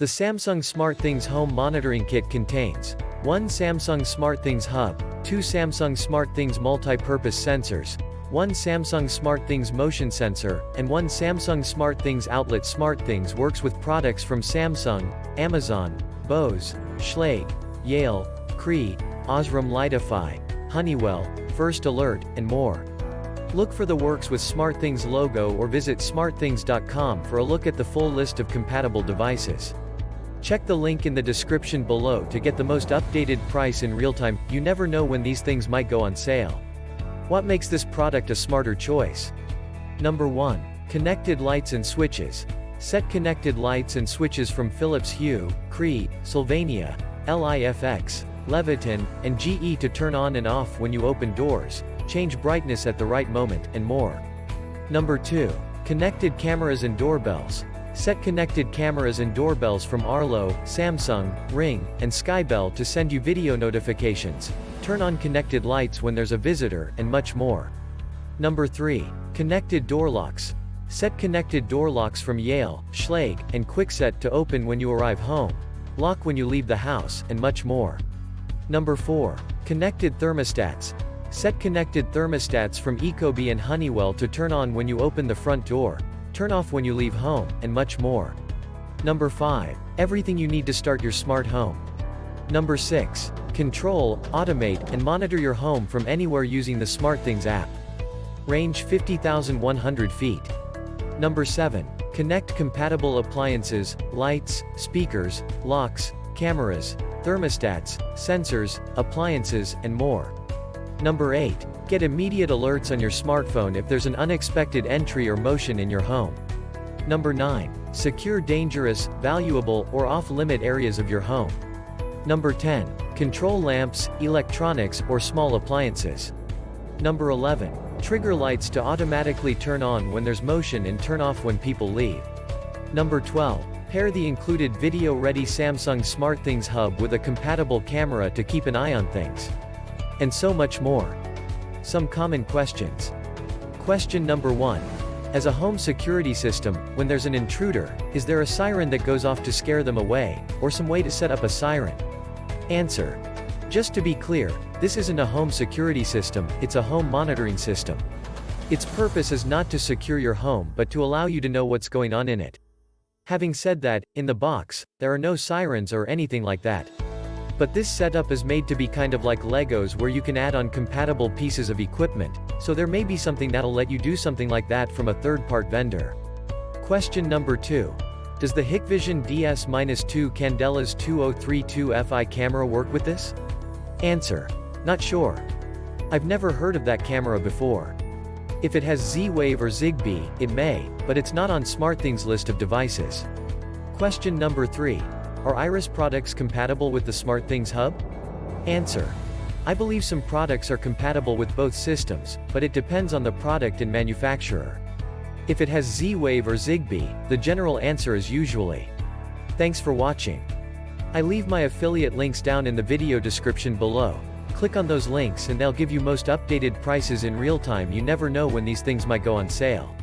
The Samsung SmartThings Home Monitoring Kit contains 1 Samsung SmartThings Hub, 2 Samsung SmartThings Multi-Purpose Sensors, 1 Samsung SmartThings Motion Sensor, and 1 Samsung SmartThings Outlet. SmartThings works with products from Samsung, Amazon, Bose, Schlage, Yale, Cree, Osram Lightify, Honeywell, First Alert, and more. Look for the Works with SmartThings logo or visit smartthings.com for a look at the full list of compatible devices. Check the link in the description below to get the most updated price in real time. You never know when these things might go on sale. What makes this product a smarter choice? Number 1. Connected lights and switches. Set connected lights and switches from Philips Hue, Cree, Sylvania, LIFX, Leviton, and GE to turn on and off when you open doors, change brightness at the right moment, and more. Number 2. Connected cameras and doorbells. Set connected cameras and doorbells from Arlo, Samsung, Ring, and Skybell to send you video notifications, turn on connected lights when there's a visitor, and much more. Number 3. Connected door locks. Set connected door locks from Yale, Schlage, and Kwikset to open when you arrive home, lock when you leave the house, and much more. Number 4. Connected thermostats. Set connected thermostats from Ecobee and Honeywell to turn on when you open the front door, turn off when you leave home, and much more. Number 5. Everything you need to start your smart home. Number 6. Control, automate, and monitor your home from anywhere using the SmartThings app. Range 50,100 feet. Number 7. Connect compatible appliances, lights, speakers, locks, cameras, thermostats, sensors, appliances, and more. Number 8. Get immediate alerts on your smartphone if there's an unexpected entry or motion in your home. Number 9. Secure dangerous, valuable, or off-limit areas of your home. Number 10. Control lamps, electronics, or small appliances. Number 11. Trigger lights to automatically turn on when there's motion and turn off when people leave. Number 12. Pair the included video-ready Samsung SmartThings Hub with a compatible camera to keep an eye on things. And so much more. Some common questions. Question number 1. As a home security system, when there's an intruder, is there a siren that goes off to scare them away, or some way to set up a siren? Answer. Just to be clear, this isn't a home security system, it's a home monitoring system. Its purpose is not to secure your home but to allow you to know what's going on in it. Having said that, in the box, there are no sirens or anything like that. But this setup is made to be kind of like Legos where you can add on compatible pieces of equipment, so there may be something that'll let you do something like that from a third-part vendor. Question number 2. Does the Hikvision DS-2 Candela's 2032 Fi camera work with this? Answer. Not sure. I've never heard of that camera before. If it has Z-Wave or Zigbee, it may, but it's not on SmartThings list of devices. Question number 3. Are Iris products compatible with the SmartThings Hub? Answer. I believe some products are compatible with both systems, but it depends on the product and manufacturer. If it has Z-Wave or Zigbee, the general answer is usually. Thanks for watching. I leave my affiliate links down in the video description below. Click on those links and they'll give you most updated prices in real time. You never know when these things might go on sale.